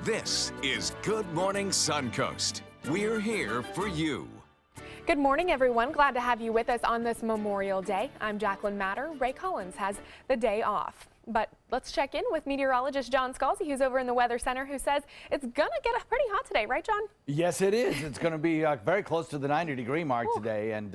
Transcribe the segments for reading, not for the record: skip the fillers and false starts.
This is Good Morning Suncoast. We're here for you. Good morning, everyone. Glad to have you with us on this Memorial Day. I'm Jacqueline Matter. Ray Collins has the day off. But let's check in with meteorologist John Scalzi, who's over in the Weather Center, who says it's going to get pretty hot today. Right, John? Yes, it is. It's going to be very close to the 90-degree mark today. And,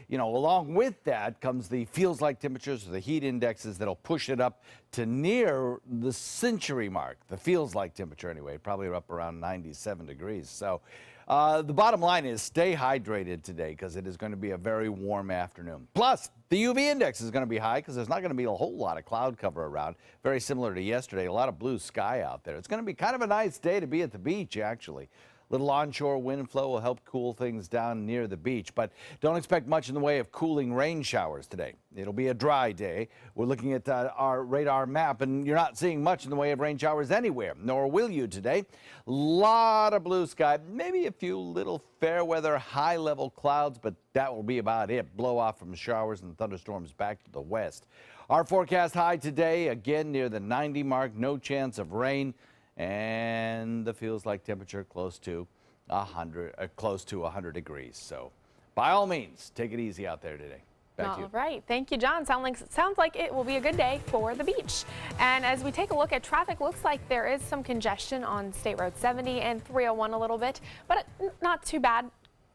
you know, along with that comes the feels-like temperatures, the heat indexes that'll push it up to near the century mark. The feels-like temperature, anyway, probably up around 97 degrees. So the bottom line is stay hydrated today because it is going to be a very warm afternoon. Plus, the UV index is going to be high because there's not going to be a whole lot of cloud cover around. Very similar to yesterday, a lot of blue sky out there. It's going to be kind of a nice day to be at the beach, actually. Little onshore wind flow will help cool things down near the beach, but don't expect much in the way of cooling rain showers today. It'll be a dry day. We're looking at our radar map, and you're not seeing much in the way of rain showers anywhere, nor will you today. Lot of blue sky, maybe a few little fair weather high-level clouds, but that will be about it. Blow off from showers and thunderstorms back to the west. Our forecast high today, again near the 90 mark, no chance of rain. And the feels like temperature close to 100 degrees. So by all means, take it easy out there today. Back to you. All right. Thank you, John. Sounds like it will be a good day for the beach. And as we take a look at traffic, looks like there is some congestion on State Road 70 and 301 a little bit, but not too bad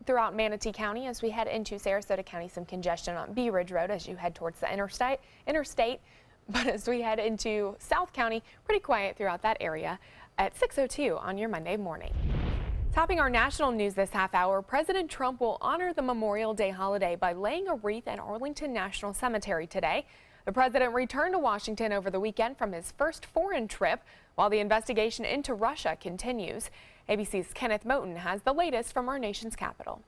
throughout Manatee County. As we head into Sarasota County, some congestion on Bee Ridge Road as you head towards the interstate. But as we head into South County, pretty quiet throughout that area at 6:02 on your Monday morning. Topping our national news this half hour, President Trump will honor the Memorial Day holiday by laying a wreath at Arlington National Cemetery today. The president returned to Washington over the weekend from his first foreign trip, while the investigation into Russia continues. ABC's Kenneth Moten has the latest from our nation's capital.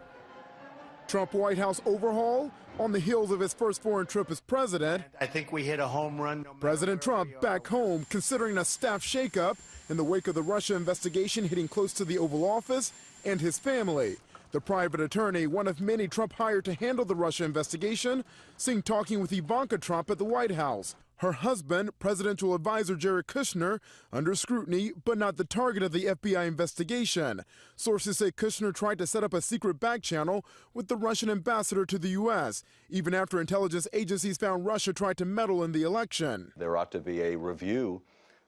Trump White House overhaul on the heels of his first foreign trip as president. I think we hit a home run. President Trump back home considering a staff shakeup in the wake of the Russia investigation hitting close to the Oval Office and his family. The private attorney, one of many Trump hired to handle the Russia investigation, seen talking with Ivanka Trump at the White House. Her husband, presidential advisor Jared Kushner, under scrutiny, but not the target of the FBI investigation. Sources say Kushner tried to set up a secret back channel with the Russian ambassador to the U.S., even after intelligence agencies found Russia tried to meddle in the election. There ought to be a review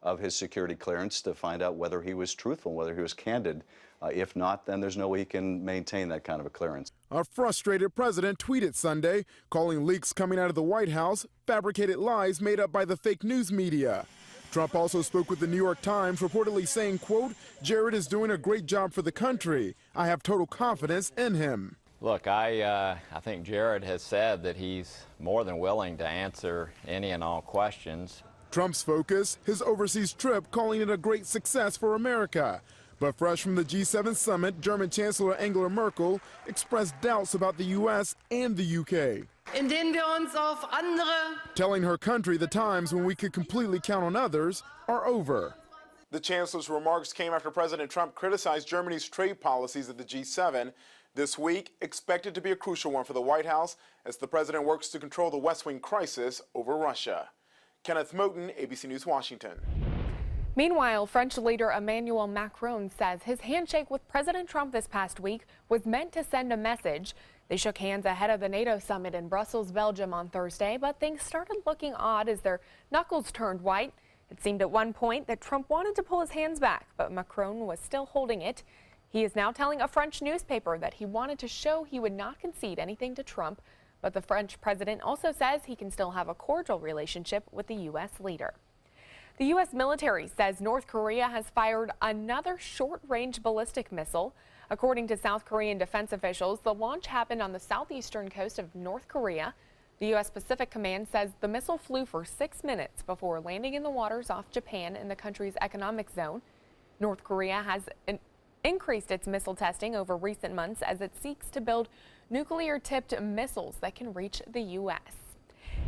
of his security clearance to find out whether he was truthful, whether he was candid. If not, then there's no way he can maintain that kind of a clearance. A frustrated president tweeted Sunday, calling leaks coming out of the White House fabricated lies made up by the fake news media. Trump also spoke with the New York Times, reportedly saying, quote, "Jared is doing a great job for the country. I have total confidence in him." Look, I think Jared has said that he's more than willing to answer any and all questions. Trump's focus, his overseas trip, calling it a great success for America. But fresh from the G7 summit, German Chancellor Angela Merkel expressed doubts about the U.S. and the U.K. Telling her country the times when we could completely count on others are over. The chancellor's remarks came after President Trump criticized Germany's trade policies at the G7. This week, expected to be a crucial one for the White House as the president works to control the West Wing crisis over Russia. Kenneth Moten, ABC News, Washington. Meanwhile, French leader Emmanuel Macron says his handshake with President Trump this past week was meant to send a message. They shook hands ahead of the NATO summit in Brussels, Belgium on Thursday, but things started looking odd as their knuckles turned white. It seemed at one point that Trump wanted to pull his hands back, but Macron was still holding it. He is now telling a French newspaper that he wanted to show he would not concede anything to Trump, but the French president also says he can still have a cordial relationship with the U.S. leader. The U.S. military says North Korea has fired another short-range ballistic missile. According to South Korean defense officials, the launch happened on the southeastern coast of North Korea. The U.S. Pacific Command says the missile flew for 6 minutes before landing in the waters off Japan in the country's economic zone. North Korea has increased its missile testing over recent months as it seeks to build nuclear-tipped missiles that can reach the U.S.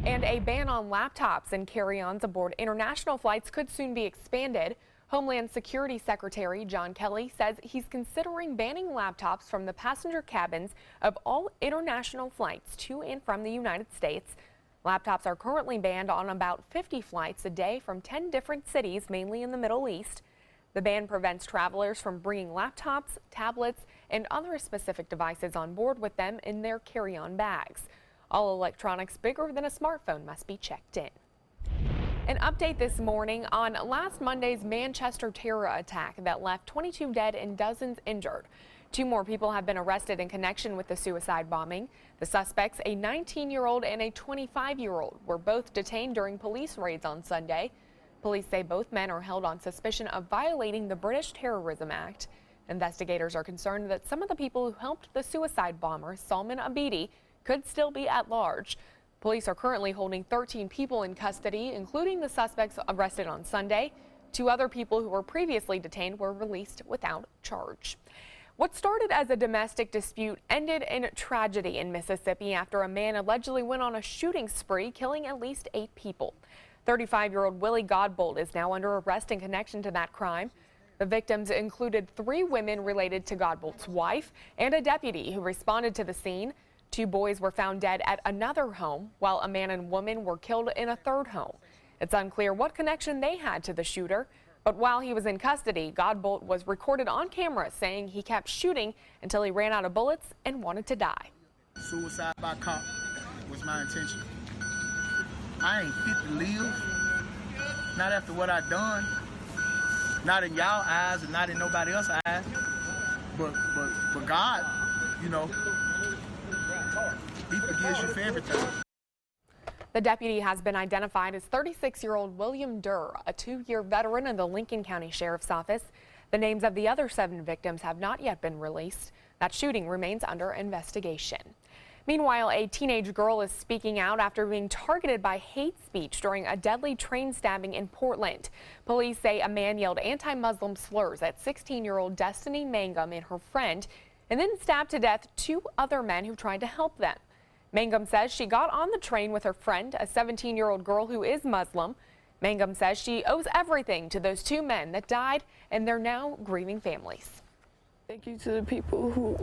And a ban on laptops and carry-ons aboard international flights could soon be expanded. Homeland Security Secretary John Kelly says he's considering banning laptops from the passenger cabins of all international flights to and from the United States. Laptops are currently banned on about 50 flights a day from 10 different cities, mainly in the Middle East. The ban prevents travelers from bringing laptops, tablets, and other specific devices on board with them in their carry-on bags. All electronics bigger than a smartphone must be checked in. An update this morning on last Monday's Manchester terror attack that left 22 dead and dozens injured. 2 more people have been arrested in connection with the suicide bombing. The suspects, a 19-year-old and a 25-year-old, were both detained during police raids on Sunday. Police say both men are held on suspicion of violating the British Terrorism Act. Investigators are concerned that some of the people who helped the suicide bomber, Salman Abedi, could still be at large. Police are currently holding 13 people in custody, including the suspects arrested on Sunday. 2 other people who were previously detained were released without charge. What started as a domestic dispute ended in tragedy in Mississippi after a man allegedly went on a shooting spree, killing at least 8 people. 35-year-old Willie Godbold is now under arrest in connection to that crime. The victims included 3 women related to Godbold's wife and a deputy who responded to the scene. 2 boys were found dead at another home, while a man and woman were killed in a third home. It's unclear what connection they had to the shooter, but while he was in custody, Godbold was recorded on camera saying he kept shooting until he ran out of bullets and wanted to die. Suicide by cop was my intention. I ain't fit to live, not after what I done, not in y'all eyes and not in nobody else's eyes, but God, you know, He forgives you for everything. The deputy has been identified as 36-year-old William Durr, a 2-year veteran of the Lincoln County Sheriff's Office. The names of the other 7 victims have not yet been released. That shooting remains under investigation. Meanwhile, a teenage girl is speaking out after being targeted by hate speech during a deadly train stabbing in Portland. Police say a man yelled anti-Muslim slurs at 16-year-old Destiny Mangum and her friend, and then stabbed to death 2 other men who tried to help them. Mangum says she got on the train with her friend, a 17-year-old girl who is Muslim. Mangum says she owes everything to those 2 men that died, and they're now grieving families. Thank you to the people who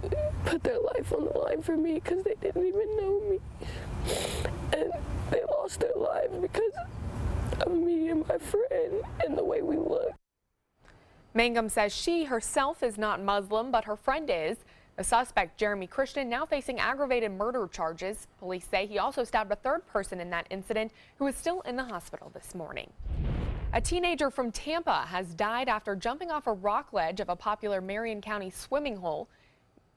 put their life on the line for me because they didn't even know me. And they lost their lives because of me and my friend and the way we look. Mangum says she herself is not Muslim, but her friend is. The suspect, Jeremy Christian, now facing aggravated murder charges. Police say he also stabbed a 3rd person in that incident who is still in the hospital this morning. A teenager from Tampa has died after jumping off a rock ledge of a popular Marion County swimming hole.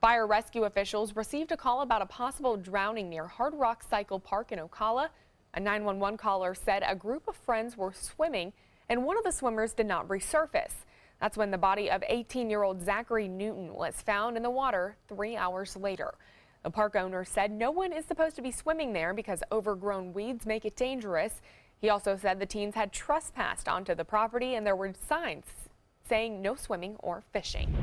Fire rescue officials received a call about a possible drowning near Hard Rock Cycle Park in Ocala. A 911 caller said a group of friends were swimming and one of the swimmers did not resurface. That's when the body of 18-year-old Zachary Newton was found in the water 3 hours later. The park owner said no one is supposed to be swimming there because overgrown weeds make it dangerous. He also said the teens had trespassed onto the property and there were signs saying no swimming or fishing.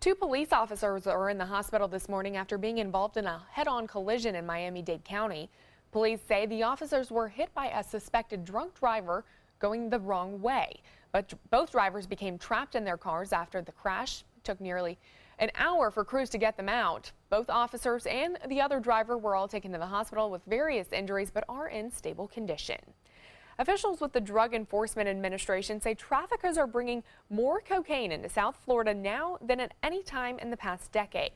2 police officers are in the hospital this morning after being involved in a head-on collision in Miami-Dade County. Police say the officers were hit by a suspected drunk driver going the wrong way, but both drivers became trapped in their cars after the crash. It took nearly an hour for crews to get them out. Both officers and the other driver were all taken to the hospital with various injuries but are in stable condition. Officials with the Drug Enforcement Administration say traffickers are bringing more cocaine into South Florida now than at any time in the past decade.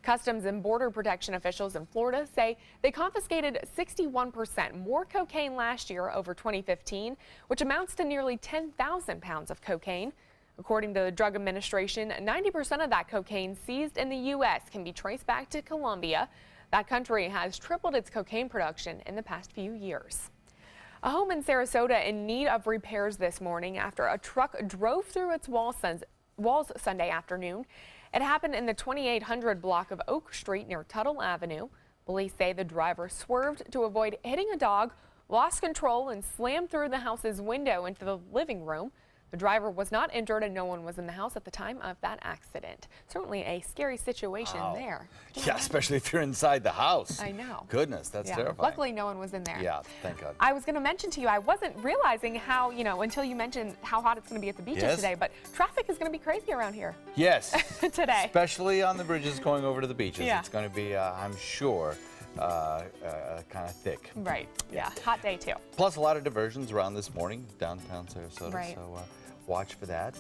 Customs and Border Protection officials in Florida say they confiscated 61% more cocaine last year over 2015, which amounts to nearly 10,000 pounds of cocaine. According to the Drug Administration, 90% of that cocaine seized in the U.S. can be traced back to Colombia. That country has tripled its cocaine production in the past few years. A home in Sarasota in need of repairs this morning after a truck drove through its walls Sunday afternoon. It happened in the 2800 block of Oak Street near Tuttle Avenue. Police say the driver swerved to avoid hitting a dog, lost control, and slammed through the house's window into the living room. The driver was not injured and no one was in the house at the time of that accident. Certainly a scary situation there. Yeah, especially if you're inside the house. I know. Goodness, that's terrifying. Luckily, no one was in there. Yeah, thank God. I was going to mention to you, I wasn't realizing how, until you mentioned how hot it's going to be at the beaches today, but traffic is going to be crazy around here. Yes. Today. Especially on the bridges going over to the beaches. Yeah. It's going to be, I'm sure, kind of thick. Right. Yeah. Hot day, too. Plus, a lot of diversions around this morning, downtown Sarasota. Right. So watch for that.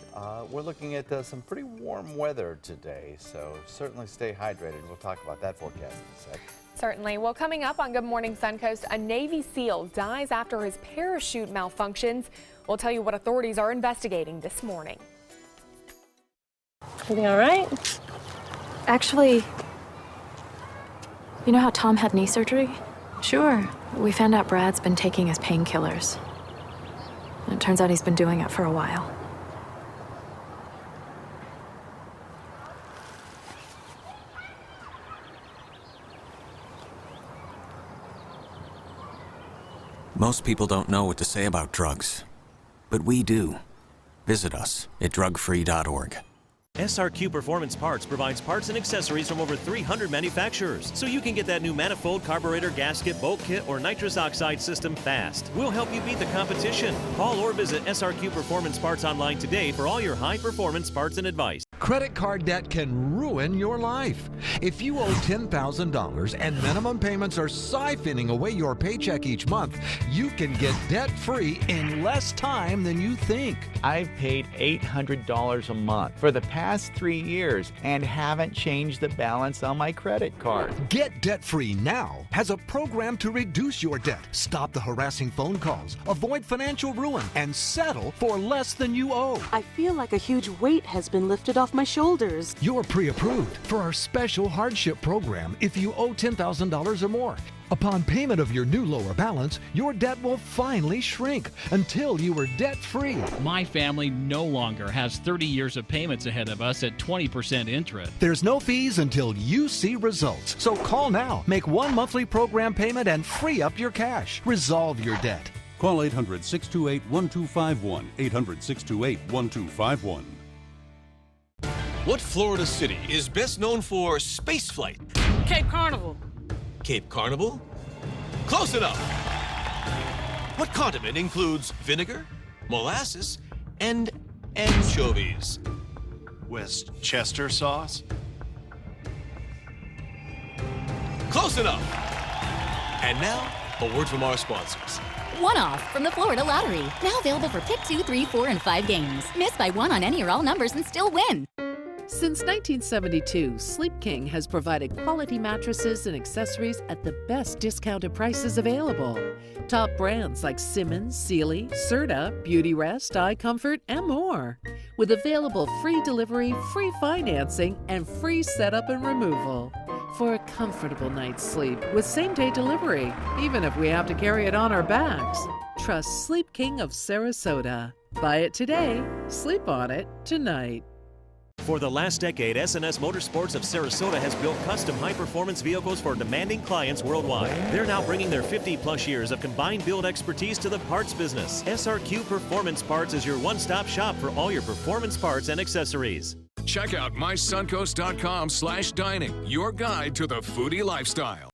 We're looking at some pretty warm weather today, so certainly stay hydrated. We'll talk about that forecast in a sec. Certainly. Well, coming up on Good Morning Suncoast, a Navy SEAL dies after his parachute malfunctions. We'll tell you what authorities are investigating this morning. Everything all right? Actually, you know how Tom had knee surgery? Sure. We found out Brad's been taking his painkillers. And it turns out he's been doing it for a while. Most people don't know what to say about drugs, but we do. Visit us at drugfree.org. SRQ Performance Parts provides parts and accessories from over 300 manufacturers, so you can get that new manifold, carburetor, gasket, bolt kit, or nitrous oxide system fast. We'll help you beat the competition. Call or visit SRQ Performance Parts online today for all your high-performance parts and advice. Credit card debt can ruin your life. If you owe $10,000 and minimum payments are siphoning away your paycheck each month, you can get debt-free in less time than you think. I've paid $800 a month for the past 3 years and haven't changed the balance on my credit card. Get debt-free now has a program to reduce your debt, stop the harassing phone calls, avoid financial ruin, and settle for less than you owe. I feel like a huge weight has been lifted off my shoulders. You're pre-approved for our special hardship program if you owe $10,000 or more. Upon payment of your new lower balance, your debt will finally shrink until you are debt-free. My family no longer has 30 years of payments ahead of us at 20% interest. There's no fees until you see results. So call now, make one monthly program payment, and free up your cash. Resolve your debt. Call 800-628-1251, 800-628-1251. What Florida city is best known for spaceflight? Cape Carnival. Cape Carnival? Close enough! What condiment includes vinegar, molasses, and anchovies? Westchester sauce? Close enough! And now, a word from our sponsors. One-off from the Florida Lottery. Now available for pick 2, 3, 4, and 5 games. Miss by one on any or all numbers and still win. Since 1972, Sleep King has provided quality mattresses and accessories at the best discounted prices available. Top brands like Simmons, Sealy, Serta, Beautyrest, iComfort, and more. With available free delivery, free financing, and free setup and removal. For a comfortable night's sleep with same-day delivery, even if we have to carry it on our backs. Trust Sleep King of Sarasota. Buy it today, sleep on it tonight. For the last decade, S&S Motorsports of Sarasota has built custom high-performance vehicles for demanding clients worldwide. They're now bringing their 50-plus years of combined build expertise to the parts business. SRQ Performance Parts is your one-stop shop for all your performance parts and accessories. Check out mysuncoast.com/dining, your guide to the foodie lifestyle.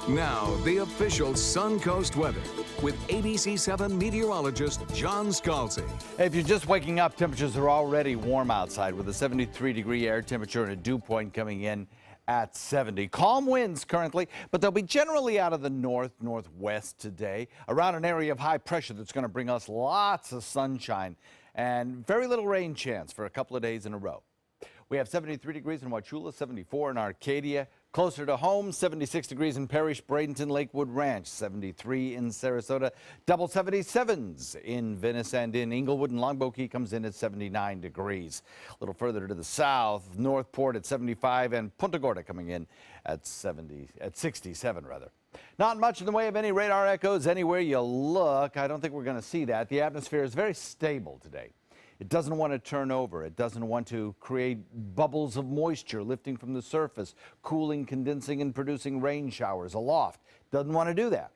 Now, the official Suncoast weather with ABC7 meteorologist John Scalzi. If you're just waking up, temperatures are already warm outside with a 73-degree air temperature and a dew point coming in at 70. Calm winds currently, but they'll be generally out of the northwest today, around an area of high pressure that's going to bring us lots of sunshine and very little rain chance for a couple of days in a row. We have 73 degrees in Wauchula, 74 in Arcadia. Closer to home, 76 degrees in Parrish, Bradenton, Lakewood Ranch, 73 in Sarasota, double 77s in Venice, and in Inglewood and Longboat Key comes in at 79 degrees. A little further to the south, Northport at 75 and Punta Gorda coming in at 67 rather. Not much in the way of any radar echoes anywhere you look. I don't think we're going to see that. The atmosphere is very stable today. It doesn't want to turn over. It doesn't want to create bubbles of moisture lifting from the surface, cooling, condensing, and producing rain showers aloft. Doesn't want to do that.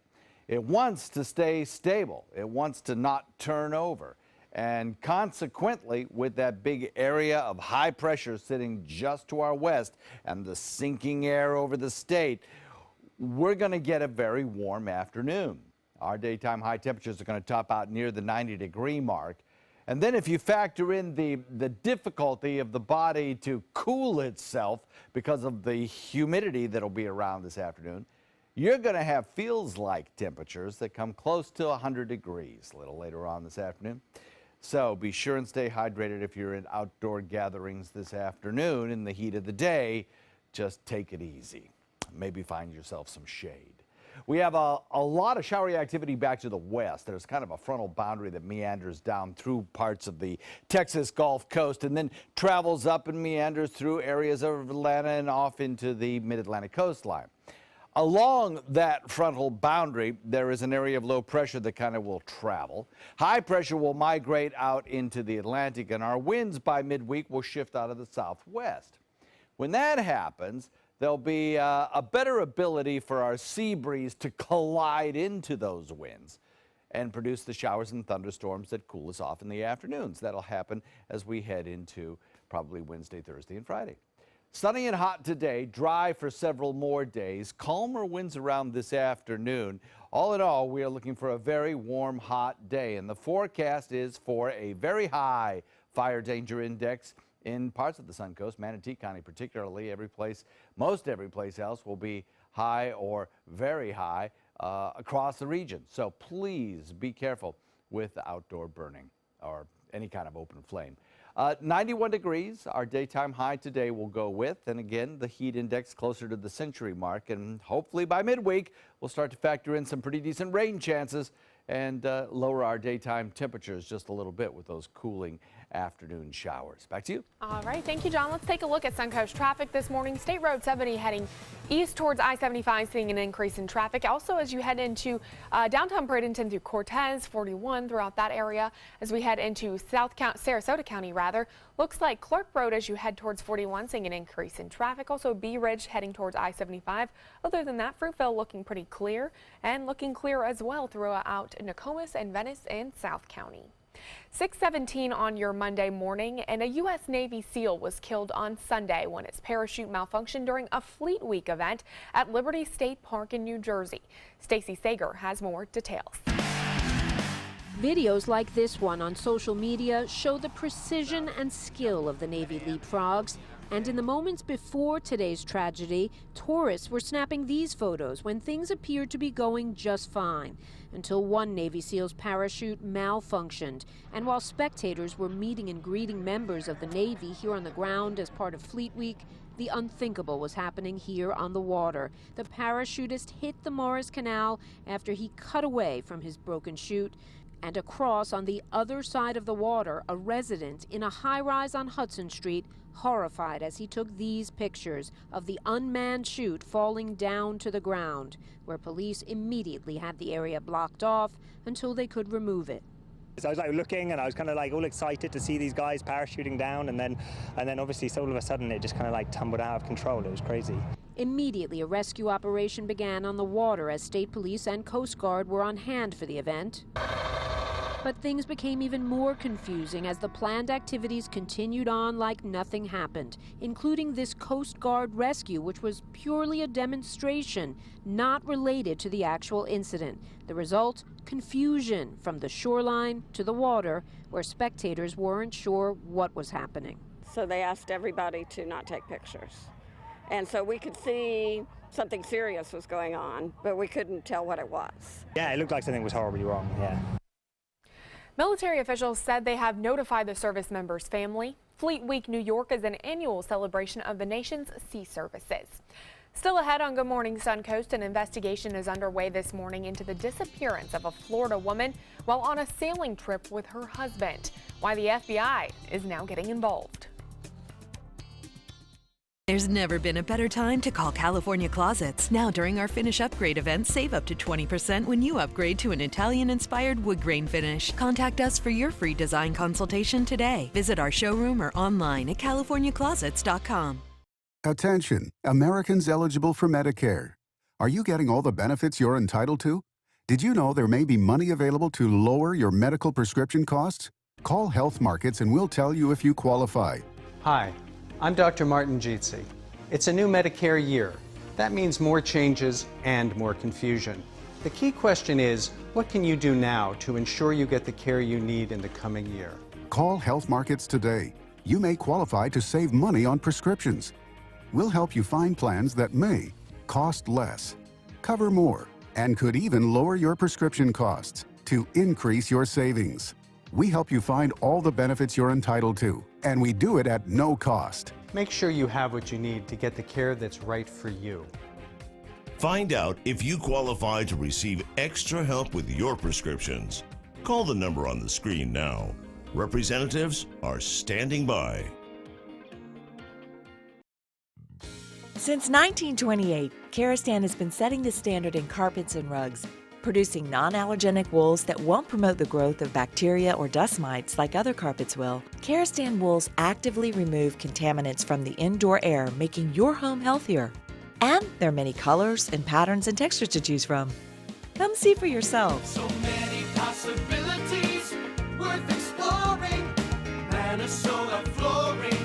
It wants to stay stable. It wants to not turn over. And consequently, with that big area of high pressure sitting just to our west and the sinking air over the state, we're going to get a very warm afternoon. Our daytime high temperatures are going to top out near the 90-degree mark. And then if you factor in the difficulty of the body to cool itself because of the humidity that'll be around this afternoon, you're going to have feels-like temperatures that come close to 100 degrees a little later on this afternoon. So be sure and stay hydrated if you're in outdoor gatherings this afternoon in the heat of the day. Just take it easy. Maybe find yourself some shade. We have a lot of showery activity back to the west. There's kind of a frontal boundary that meanders down through parts of the Texas Gulf Coast and then travels up and meanders through areas of Atlanta and off into the mid-Atlantic coastline. Along that frontal boundary, there is an area of low pressure that kind of will travel. High pressure will migrate out into the Atlantic, and our winds by midweek will shift out of the southwest. When that happens, there'll be a better ability for our sea breeze to collide into those winds and produce the showers and thunderstorms that cool us off in the afternoons. That'll happen as we head into probably Wednesday, Thursday, and Friday. Sunny and hot today, dry for several more days, calmer winds around this afternoon. All in all, we are looking for a very warm, hot day, and the forecast is for a very high fire danger index in parts of the Suncoast, Manatee County particularly. Most every place else will be high or very high across the region. So please be careful with outdoor burning or any kind of open flame. 91 degrees, our daytime high today will go with, and again, the heat index closer to the century mark, and hopefully by midweek, we'll start to factor in some pretty decent rain chances and lower our daytime temperatures just a little bit with those cooling afternoon showers. Back to you. All right, thank you, John. Let's take a look at Suncoast traffic this morning. State Road 70 heading east towards I-75, seeing an increase in traffic. Also, as you head into downtown Bradenton through Cortez, 41 throughout that area. As we head into Sarasota County, looks like Clark Road as you head towards 41, seeing an increase in traffic. Also, Bee Ridge heading towards I-75. Other than that, Fruitville looking pretty clear and looking clear as well throughout Nokomis and Venice and South County. 6:17 on your Monday morning, and a U.S. Navy SEAL was killed on Sunday when his parachute malfunctioned during a Fleet Week event at Liberty State Park in New Jersey. Stacey Sager has more details. Videos like this one on social media show the precision and skill of the Navy leapfrogs. And in the moments before today's tragedy, tourists were snapping these photos when things appeared to be going just fine, until one Navy SEAL's parachute malfunctioned. And while spectators were meeting and greeting members of the Navy here on the ground as part of Fleet Week, the unthinkable was happening here on the water. The parachutist hit the Morris Canal after he cut away from his broken chute. And across on the other side of the water, a resident in a high-rise on Hudson Street, horrified as he took these pictures of the unmanned chute falling down to the ground, where police immediately had the area blocked off until they could remove it. So I was looking, and I was kind of all excited to see these guys parachuting down, and then obviously all of a sudden it just kind of tumbled out of control. It was crazy. Immediately, a rescue operation began on the water as state police and Coast Guard were on hand for the event. But things became even more confusing as the planned activities continued on like nothing happened, including this Coast Guard rescue, which was purely a demonstration, not related to the actual incident. The result? Confusion from the shoreline to the water, where spectators weren't sure what was happening. So they asked everybody to not take pictures. And so we could see something serious was going on, but we couldn't tell what it was. Yeah, it looked like something was horribly wrong, yeah. Military officials said they have notified the service member's family. Fleet Week New York is an annual celebration of the nation's sea services. Still ahead on Good Morning Suncoast, an investigation is underway this morning into the disappearance of a Florida woman while on a sailing trip with her husband. Why the FBI is now getting involved. There's never been a better time to call California Closets. Now during our Finish Upgrade event, save up to 20% when you upgrade to an Italian-inspired wood grain finish. Contact us for your free design consultation today. Visit our showroom or online at californiaclosets.com. Attention, Americans eligible for Medicare. Are you getting all the benefits you're entitled to? Did you know there may be money available to lower your medical prescription costs? Call Health Markets and we'll tell you if you qualify. Hi, I'm Dr. Martin Jeetsi. It's a new Medicare year. That means more changes and more confusion. The key question is, what can you do now to ensure you get the care you need in the coming year? Call Health Markets today. You may qualify to save money on prescriptions. We'll help you find plans that may cost less, cover more, and could even lower your prescription costs to increase your savings. We help you find all the benefits you're entitled to, and we do it at no cost. Make sure you have what you need to get the care that's right for you. Find out if you qualify to receive extra help with your prescriptions. Call the number on the screen now. Representatives are standing by. Since 1928, Kerastan has been setting the standard in carpets and rugs, producing non-allergenic wools that won't promote the growth of bacteria or dust mites like other carpets will. Kerastan wools actively remove contaminants from the indoor air, making your home healthier. And there are many colors and patterns and textures to choose from. Come see for yourself. So many possibilities worth exploring. Minnesota Flooring.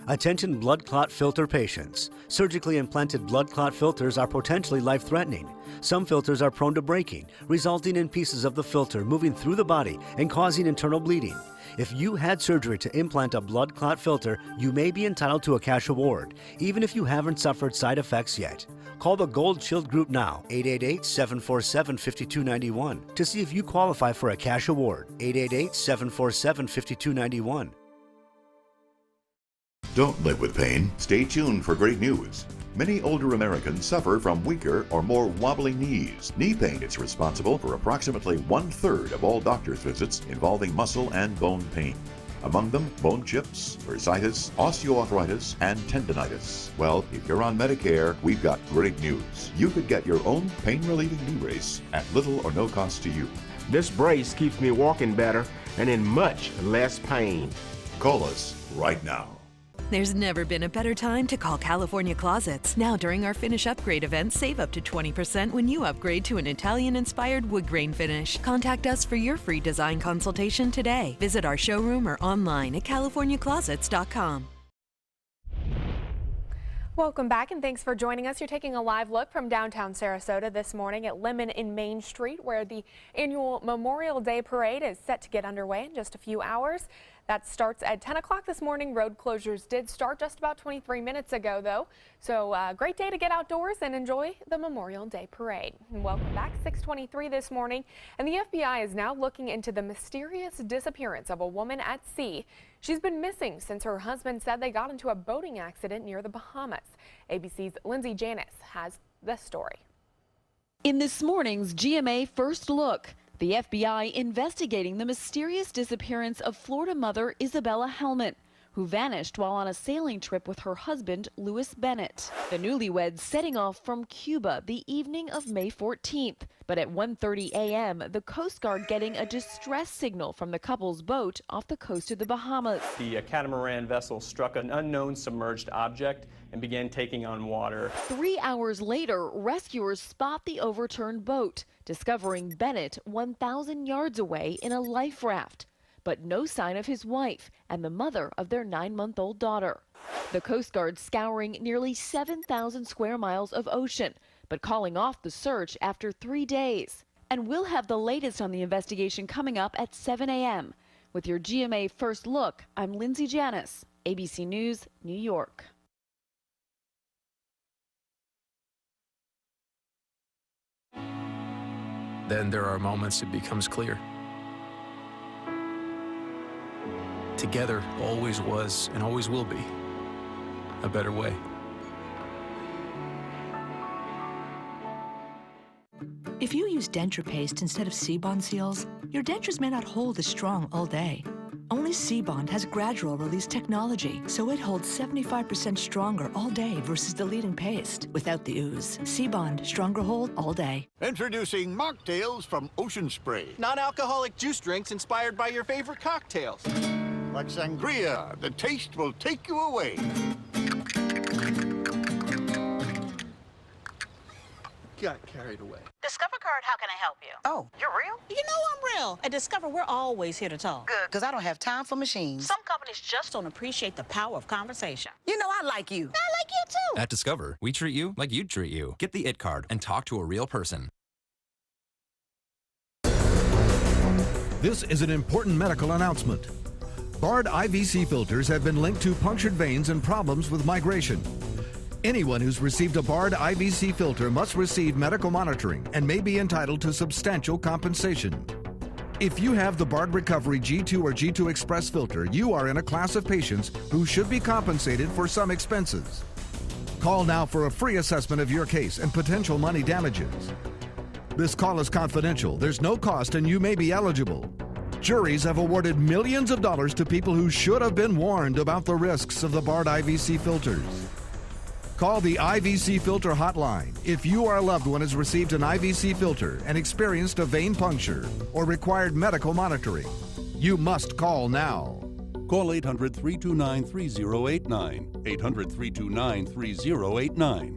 Attention blood clot filter patients. Surgically implanted blood clot filters are potentially life-threatening. Some filters are prone to breaking, resulting in pieces of the filter moving through the body and causing internal bleeding. If you had surgery to implant a blood clot filter, you may be entitled to a cash award, even if you haven't suffered side effects yet. Call the Gold Shield Group now, 888-747-5291, to see if you qualify for a cash award, 888-747-5291. Don't live with pain. Stay tuned for great news. Many older Americans suffer from weaker or more wobbly knees. Knee pain is responsible for approximately 1/3 of all doctor's visits involving muscle and bone pain. Among them, bone chips, bursitis, osteoarthritis, and tendonitis. Well, if you're on Medicare, we've got great news. You could get your own pain-relieving knee brace at little or no cost to you. This brace keeps me walking better and in much less pain. Call us right now. There's never been a better time to call California Closets. Now during our Finish Upgrade event, save up to 20% when you upgrade to an Italian-inspired wood grain finish. Contact us for your free design consultation today. Visit our showroom or online at californiaclosets.com. Welcome back and thanks for joining us. You're taking a live look from downtown Sarasota this morning at Lemon and Main Street, where the annual Memorial Day Parade is set to get underway in just a few hours. That starts at 10 o'clock this morning. Road closures did start just about 23 minutes ago, though. So great day to get outdoors and enjoy the Memorial Day Parade. And welcome back, 6:23 this morning. And the FBI is now looking into the mysterious disappearance of a woman at sea. She's been missing since her husband said they got into a boating accident near the Bahamas. ABC's Lindsay Janis has this story. In this morning's GMA First Look, the FBI investigating the mysterious disappearance of Florida mother Isabella Hellman, who vanished while on a sailing trip with her husband, Louis Bennett. The newlyweds setting off from Cuba the evening of May 14th. But at 1:30 a.m., the Coast Guard getting a distress signal from the couple's boat off the coast of the Bahamas. The catamaran vessel struck an unknown submerged object and began taking on water. 3 hours later, rescuers spot the overturned boat, discovering Bennett 1,000 yards away in a life raft. But no sign of his wife and the mother of their 9-month-old daughter. The Coast Guard scouring nearly 7,000 square miles of ocean, but calling off the search after 3 days. And we'll have the latest on the investigation coming up at 7 a.m. With your GMA First Look, I'm Lindsay Janis, ABC News, New York. Then there are moments it becomes clear. Together always was and always will be a better way. If you use denture paste instead of Seabond seals, your dentures may not hold as strong all day. Only Seabond has gradual release technology, so it holds 75% stronger all day versus the leading paste without the ooze. Seabond, stronger hold all day. Introducing mocktails from Ocean Spray. Non-alcoholic juice drinks inspired by your favorite cocktails. Like sangria, the taste will take you away. got carried away. Discover Card, how can I help you? Oh, You're real? you know I'm real. At Discover, we're always here to talk. Good. Because I don't have time for machines. Some companies Just don't appreciate the power of conversation. You know I like you. I like you too. At Discover, we treat you like you'd treat you. Get the IT card and talk to a real person. This is an important medical announcement. Bard IVC filters have been linked to punctured veins and problems with migration. Anyone who's received a Bard IVC filter must receive medical monitoring and may be entitled to substantial compensation. If you have the Bard Recovery G2 or G2 Express filter, you are in a class of patients who should be compensated for some expenses. Call now for a free assessment of your case and potential money damages. This call is confidential. There's no cost and you may be eligible. Juries have awarded millions of dollars to people who should have been warned about the risks of the Bard IVC filters. Call the IVC Filter Hotline if you or a loved one has received an IVC filter and experienced a vein puncture or required medical monitoring. You must call now. Call 800-329-3089. 800-329-3089.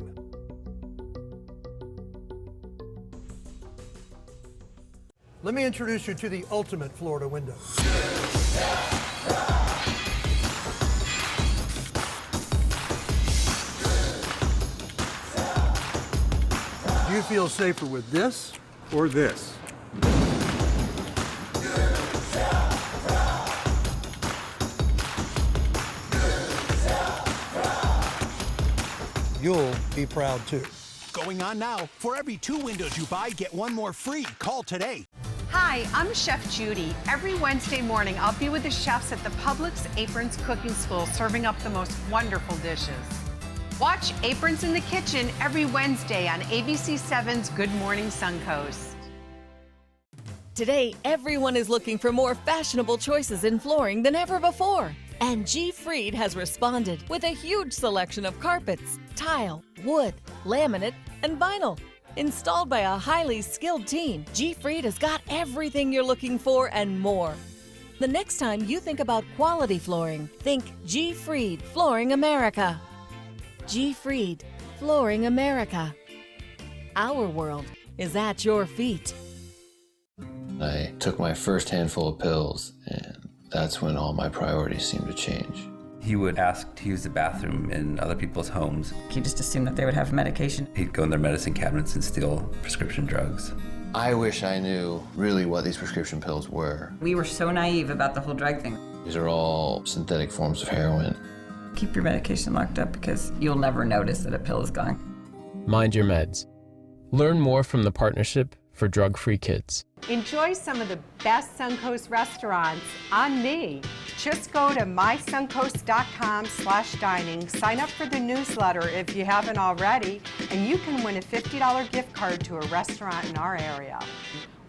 Let me introduce you to the ultimate Florida window. Do you feel safer with this or this? You'll be proud too. Going on now. For every 2 windows you buy, get 1 more free. Call today. Hi, I'm Chef Judy. Every Wednesday morning, I'll be with the chefs at the Publix Aprons Cooking School, serving up the most wonderful dishes. Watch Aprons in the Kitchen every Wednesday on ABC7's Good Morning Suncoast. Today, everyone is looking for more fashionable choices in flooring than ever before. And G. Fried has responded with a huge selection of carpets, tile, wood, laminate, and vinyl. Installed by a highly skilled team, G. Fried has got everything you're looking for and more. The next time you think about quality flooring, think G. Fried Flooring America. G. Fried Flooring America. Our world is at your feet. I took my first handful of pills, and that's when all my priorities seemed to change. He would ask to use the bathroom in other people's homes. He just assumed that they would have medication. He'd go in their medicine cabinets and steal prescription drugs. I wish I knew really what these prescription pills were. We were so naive about the whole drug thing. These are all synthetic forms of heroin. Keep your medication locked up because you'll never notice that a pill is gone. Mind your meds. Learn more from the Partnership for Drug-Free Kids. Enjoy some of the best Suncoast restaurants on me. Just go to mysuncoast.com/dining, sign up for the newsletter if you haven't already, and you can win a $50 gift card to a restaurant in our area.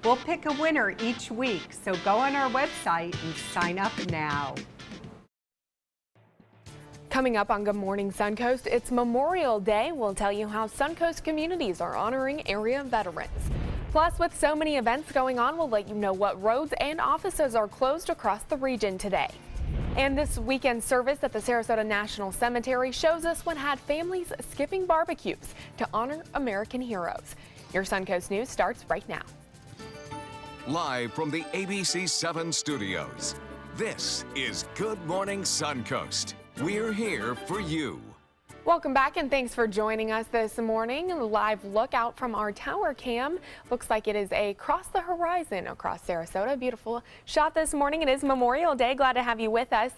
We'll pick a winner each week, so go on our website and sign up now. Coming up on Good Morning Suncoast, it's Memorial Day. We'll tell you how Suncoast communities are honoring area veterans. Plus, with so many events going on, we'll let you know what roads and offices are closed across the region today. And this weekend service at the Sarasota National Cemetery shows us what had families skipping barbecues to honor American heroes. Your Suncoast News starts right now. Live from the ABC7 studios, this is Good Morning Suncoast. We're here for you. Welcome back and thanks for joining us this morning. A live look out from our tower cam. Looks like it is across the horizon across Sarasota. Beautiful shot this morning. It is Memorial Day. Glad to have you with us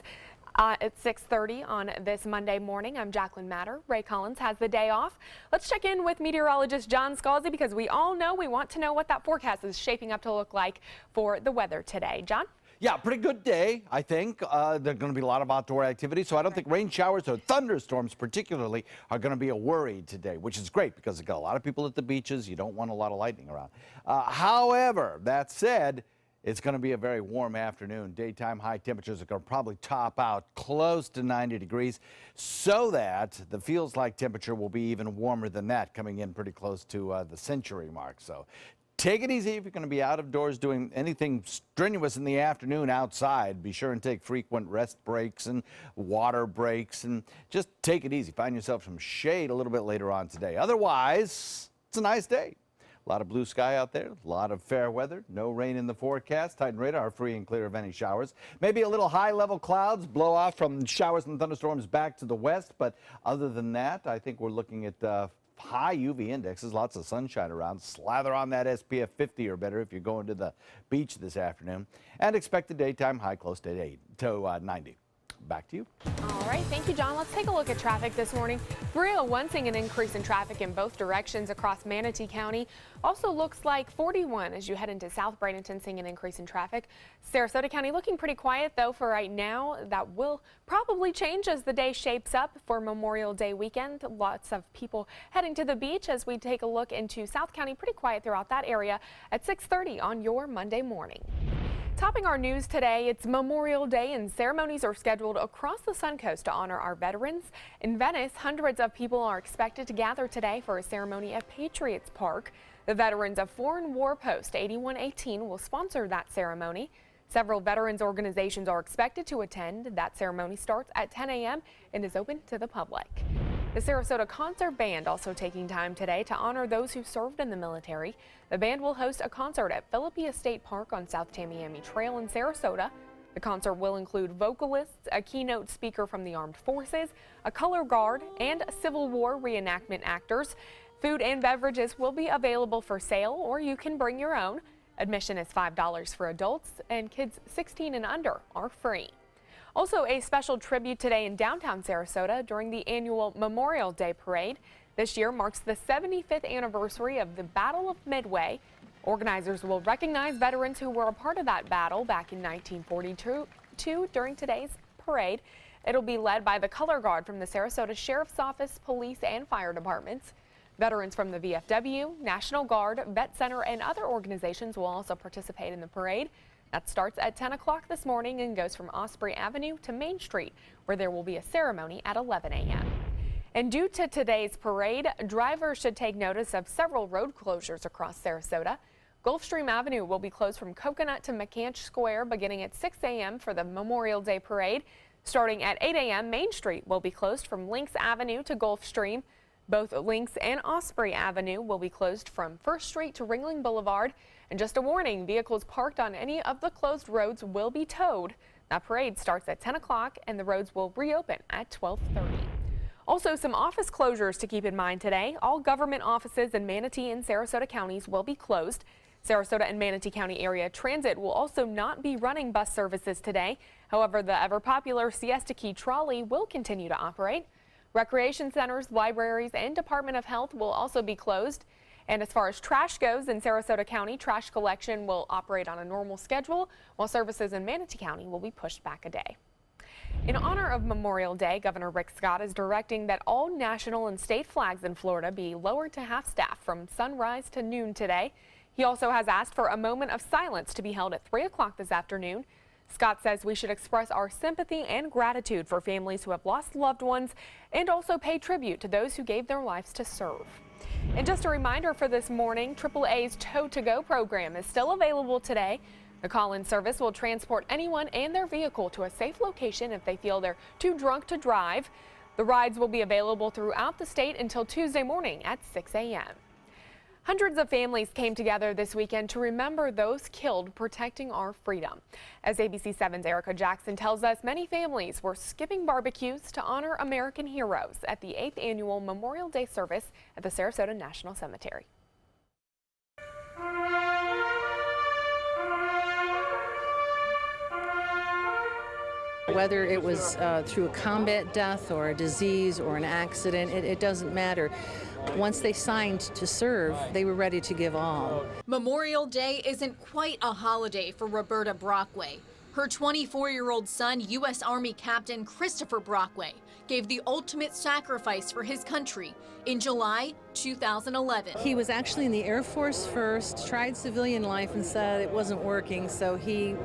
at 6:30 on this Monday morning. I'm Jacqueline Matter. Ray Collins has the day off. Let's check in with meteorologist John Scalzi because we all know we want to know what that forecast is shaping up to look like for the weather today. John? Yeah, pretty good day, I think. There are going to be a lot of outdoor activity, so I don't think rain showers or thunderstorms particularly are going to be a worry today, which is great because they've got a lot of people at the beaches. You don't want a lot of lightning around. However, that said, it's going to be a very warm afternoon. Daytime high temperatures are going to probably top out close to 90 degrees, so that the feels-like temperature will be even warmer than that, coming in pretty close to the century mark. So take it easy if you're going to be out of doors doing anything strenuous in the afternoon outside. Be sure and take frequent rest breaks and water breaks and just take it easy. Find yourself some shade a little bit later on today. Otherwise, It's a nice day. A lot of blue sky out there, a lot of fair weather, no rain in the forecast. Titan radar free and clear of any showers. Maybe a little high-level clouds blow off from showers and thunderstorms back to the west, but other than that, I think we're looking at high UV indexes, lots of sunshine around. Slather on that SPF 50 or better if you're going to the beach this afternoon. And expect a daytime high close to 90. Back to you. All right, thank you, John. Let's take a look at traffic this morning. 301 seeing an increase in traffic in both directions across Manatee County. Also looks like 41 as you head into South Bradenton, seeing an increase in traffic. Sarasota County looking pretty quiet though for right now. That will probably change as the day shapes up for Memorial Day weekend. Lots of people heading to the beach as we take a look into South County. Pretty quiet throughout that area at 6:30 on your Monday morning. Topping our news today, it's Memorial Day and ceremonies are scheduled across the Suncoast to honor our veterans. In Venice, hundreds of people are expected to gather today for a ceremony at Patriots Park. The veterans of Foreign War Post 8118 will sponsor that ceremony. Several veterans organizations are expected to attend. That ceremony starts at 10 a.m. and is open to the public. The Sarasota Concert Band also taking time today to honor those who served in the military. The band will host a concert at Philippi State Park on South Tamiami Trail in Sarasota. The concert will include vocalists, a keynote speaker from the armed forces, a color guard, and Civil War reenactment actors. Food and beverages will be available for sale, or you can bring your own. Admission is $5 for adults, and kids 16 and under are free. Also, a special tribute today in downtown Sarasota during the annual Memorial Day Parade. This year marks the 75th anniversary of the Battle of Midway. Organizers will recognize veterans who were a part of that battle back in 1942 during today's parade. It'll be led by the color guard from the Sarasota Sheriff's Office, police, and fire departments. Veterans from the VFW, National Guard, Vet Center, and other organizations will also participate in the parade. That starts at 10 o'clock this morning and goes from Osprey Avenue to Main Street, where there will be a ceremony at 11 a.m. And due to today's parade, drivers should take notice of several road closures across Sarasota. Gulfstream Avenue will be closed from Coconut to McCanch Square beginning at 6 a.m. for the Memorial Day Parade. Starting at 8 a.m., Main Street will be closed from Lynx Avenue to Gulfstream. Both Lynx and Osprey Avenue will be closed from First Street to Ringling Boulevard. And just a warning, vehicles parked on any of the closed roads will be towed. That parade starts at 10 o'clock and the roads will reopen at 12:30. Also, some office closures to keep in mind today. All government offices in Manatee and Sarasota counties will be closed. Sarasota and Manatee County area transit will also not be running bus services today. However, the ever-popular Siesta Key trolley will continue to operate. Recreation centers, libraries, and Department of Health will also be closed. And as far as trash goes in Sarasota County, trash collection will operate on a normal schedule, while services in Manatee County will be pushed back a day. In honor of Memorial Day, Governor Rick Scott is directing that all national and state flags in Florida be lowered to half-staff from sunrise to noon today. He also has asked for a moment of silence to be held at 3 o'clock this afternoon. Scott says we should express our sympathy and gratitude for families who have lost loved ones and also pay tribute to those who gave their lives to serve. And just a reminder for this morning, AAA's Tow to Go program is still available today. The call-in service will transport anyone and their vehicle to a safe location if they feel they're too drunk to drive. The rides will be available throughout the state until Tuesday morning at 6 a.m. Hundreds of families came together this weekend to remember those killed protecting our freedom. As ABC 7's Erica Jackson tells us, many families were skipping barbecues to honor American heroes at the 8th annual Memorial Day service at the Sarasota National Cemetery. Whether it was through a combat death or a disease or an accident, it doesn't matter. Once they signed to serve, they were ready to give all. Memorial Day isn't quite a holiday for Roberta Brockway. Her 24-year-old son, U.S. Army Captain Christopher Brockway, gave the ultimate sacrifice for his country in July 2011. He was actually in the Air Force first, tried civilian life and said it wasn't working, so he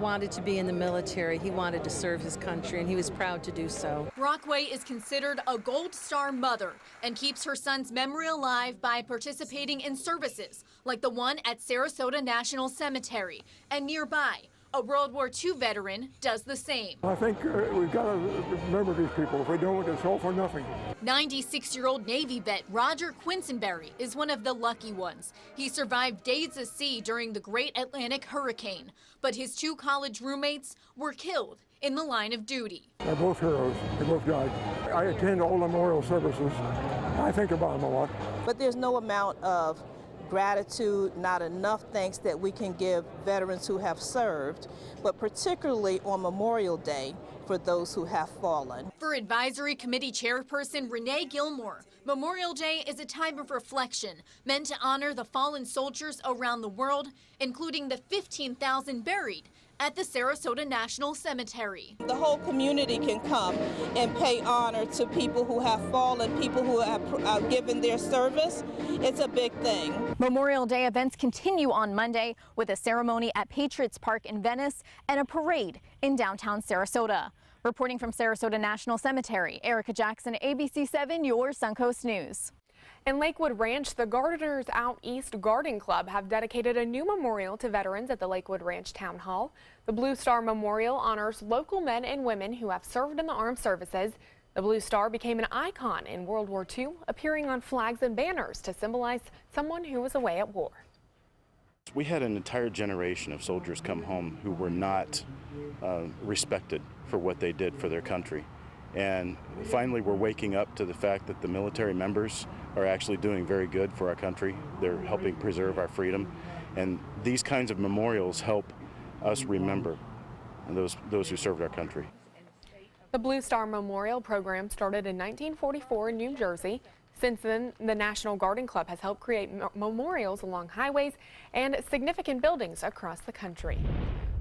wanted to be in the military. He wanted to serve his country, and he was proud to do so. Brockway is considered a Gold Star mother and keeps her son's memory alive by participating in services like the one at Sarasota National Cemetery and nearby, A World War II veteran does the same. I think we've got to remember these people. If we don't, it's all for nothing. 96-year-old Navy vet Roger Quinsonberry is one of the lucky ones. He survived days at sea during the Great Atlantic Hurricane, but his 2 college roommates were killed in the line of duty. They're both heroes. They both died. I attend all memorial services. I think about them a lot. But there's no amount of gratitude, not enough thanks that we can give veterans who have served, but particularly on Memorial Day for those who have fallen. For Advisory Committee Chairperson Renee Gilmore, Memorial Day is a time of reflection meant to honor the fallen soldiers around the world, including the 15,000 buried at the Sarasota National Cemetery. The whole community can come and pay honor to people who have fallen, people who have given their service. It's a big thing. Memorial Day events continue on Monday with a ceremony at Patriots Park in Venice and a parade in downtown Sarasota. Reporting from Sarasota National Cemetery, Erica Jackson, ABC 7, your Suncoast News. In Lakewood Ranch, the Gardeners Out East Garden Club have dedicated a new memorial to veterans at the Lakewood Ranch Town Hall. The Blue Star Memorial honors local men and women who have served in the armed services. The Blue Star became an icon in World War II, appearing on flags and banners to symbolize someone who was away at war. We had an entire generation of soldiers come home who were not respected for what they did for their country. And finally, we're waking up to the fact that the military members are actually doing very good for our country. They're helping preserve our freedom. And these kinds of memorials help us remember those who served our country. The Blue Star Memorial program started in 1944 in New Jersey. Since then, the National Garden Club has helped create memorials along highways and significant buildings across the country.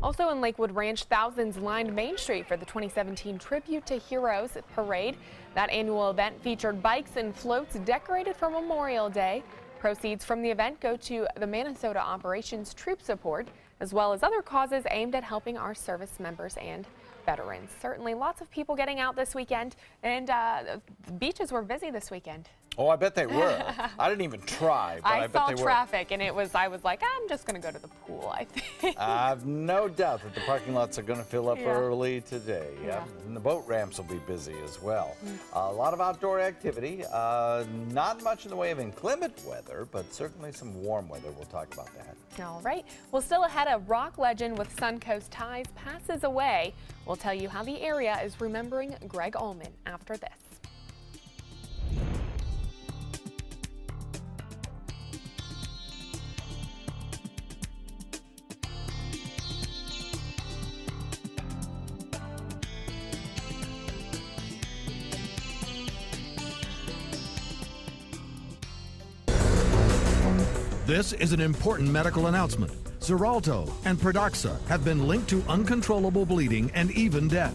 Also in Lakewood Ranch, thousands lined Main Street for the 2017 Tribute to Heroes Parade. That annual event featured bikes and floats decorated for Memorial Day. Proceeds from the event go to the Minnesota Operations Troop Support, as well as other causes aimed at helping our service members and veterans. Certainly lots of people getting out this weekend, and the beaches were busy this weekend. Oh, I bet they were. I didn't even try, but I bet saw they were. traffic, and I was like, I'm just going to go to the pool, I think. I've no doubt that the parking lots are going to fill up Yeah. early today. Yeah. And the boat ramps will be busy as well. A lot of outdoor activity. Not much in the way of inclement weather, but certainly some warm weather. We'll talk about that. All right. Well, still ahead, a rock legend with Suncoast ties passes away. We'll tell you how the area is remembering Greg Allman after this. This is an important medical announcement. Xarelto and Pradaxa have been linked to uncontrollable bleeding and even death.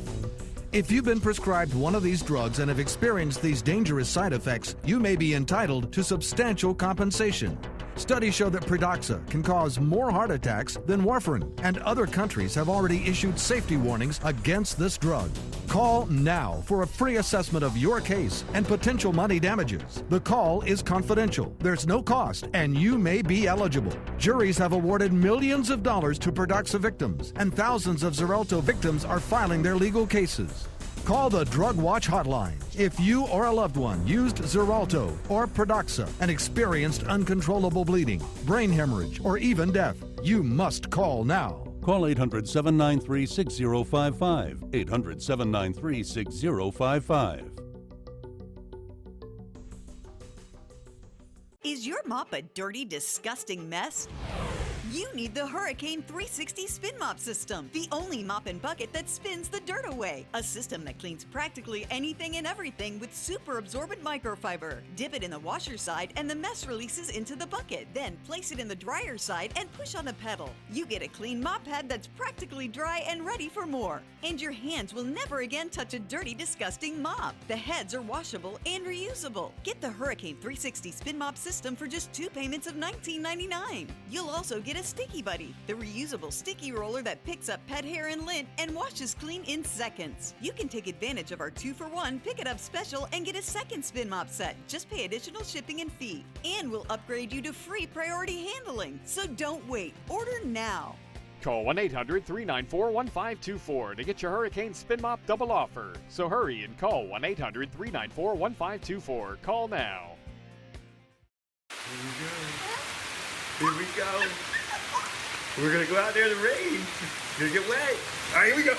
If you've been prescribed one of these drugs and have experienced these dangerous side effects, you may be entitled to substantial compensation. Studies show that Pradaxa can cause more heart attacks than warfarin, and other countries have already issued safety warnings against this drug. Call now for a free assessment of your case and potential money damages. The call is confidential, there's no cost, and you may be eligible. Juries have awarded millions of dollars to Pradaxa victims, and thousands of Xarelto victims are filing their legal cases. Call the Drug Watch hotline if you or a loved one used Xarelto or Pradaxa and experienced uncontrollable bleeding, brain hemorrhage, or even death. You must call now. Call 800-793-6055. 800-793-6055. Is your mop a dirty, disgusting mess? You need the Hurricane 360 Spin Mop System, the only mop and bucket that spins the dirt away. A system that cleans practically anything and everything with super absorbent microfiber. Dip it in the washer side and the mess releases into the bucket. Then place it in the dryer side and push on the pedal. You get a clean mop pad that's practically dry and ready for more. And your hands will never again touch a dirty, disgusting mop. The heads are washable and reusable. Get the Hurricane 360 Spin Mop System for just 2 payments of $19.99. You'll also get a Sticky Buddy, the reusable sticky roller that picks up pet hair and lint and washes clean in seconds. You can take advantage of our 2-for-1 Pick It Up special and get a second spin mop set. Just pay additional shipping and fee. And we'll upgrade you to free priority handling. So don't wait. Order now. Call 1-800-394-1524 to get your Hurricane Spin Mop double offer. So hurry and call 1-800-394-1524. Call now. Here we go. We're going to go out there in the rain. You're going to get wet. All right, here we go.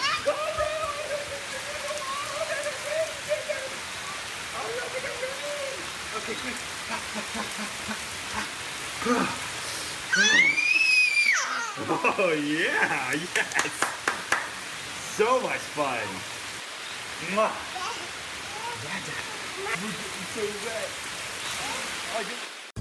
Okay, quick. Oh, yeah, yes. So much fun. Mwah.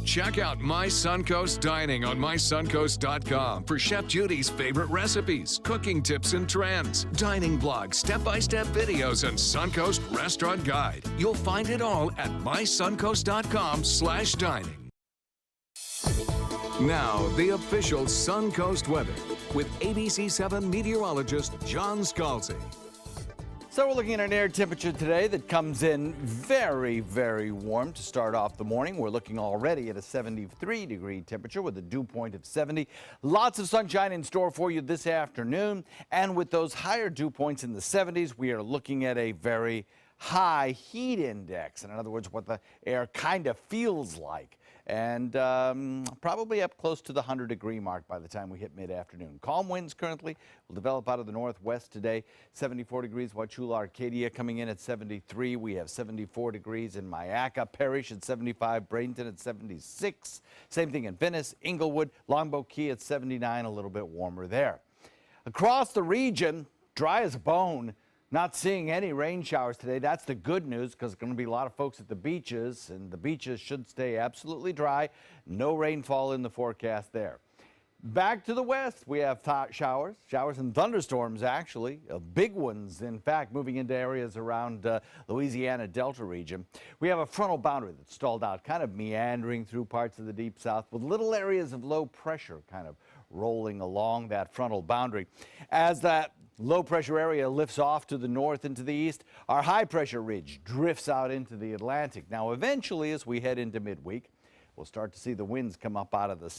Check out My Suncoast Dining on mysuncoast.com for Chef Judy's favorite recipes, cooking tips and trends, dining blogs, step-by-step videos, and Suncoast Restaurant Guide. You'll find it all at mysuncoast.com/dining. Now, the official Suncoast weather with ABC7 meteorologist John Scalzi. So we're looking at an air temperature today that comes in very, very warm to start off the morning. We're looking already at a 73-degree temperature with a dew point of 70. Lots of sunshine in store for you this afternoon. And with those higher dew points in the 70s, we are looking at a very high heat index. In other words, what the air kind of feels like. And probably up close to the 100-degree mark by the time we hit mid-afternoon. Calm winds currently will develop out of the northwest today. 74 degrees, Wauchula, Arcadia coming in at 73. We have 74 degrees in Myakka, Parrish at 75, Bradenton at 76. Same thing in Venice, Inglewood, Longboat Key at 79, a little bit warmer there. Across the region, dry as a bone. Not seeing any rain showers today. That's the good news because there's going to be a lot of folks at the beaches, and the beaches should stay absolutely dry. No rainfall in the forecast there. Back to the west, we have showers and thunderstorms, actually, big ones, in fact, moving into areas around Louisiana Delta region. We have a frontal boundary that's stalled out, kind of meandering through parts of the deep south with little areas of low pressure kind of rolling along that frontal boundary. As that low pressure area lifts off to the north and to the east, our high pressure ridge drifts out into the Atlantic. Now, eventually, as we head into midweek, we'll start to see the winds come up out of the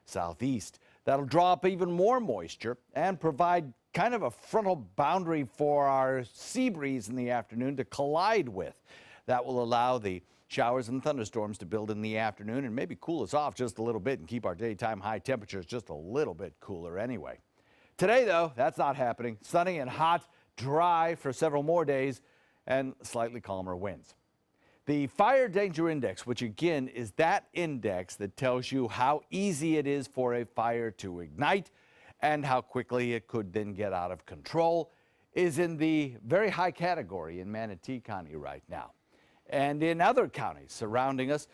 southeast. That'll draw up even more moisture and provide kind of a frontal boundary for our sea breeze in the afternoon to collide with. That will allow the showers and thunderstorms to build in the afternoon and maybe cool us off just a little bit and keep our daytime high temperatures just a little bit cooler anyway. Today, though, that's not happening. Sunny and hot, dry for several more days, and slightly calmer winds. The Fire Danger Index, which again is that index that tells you how easy it is for a fire to ignite and how quickly it could then get out of control, is in the very high category in Manatee County right now. And in other counties surrounding us,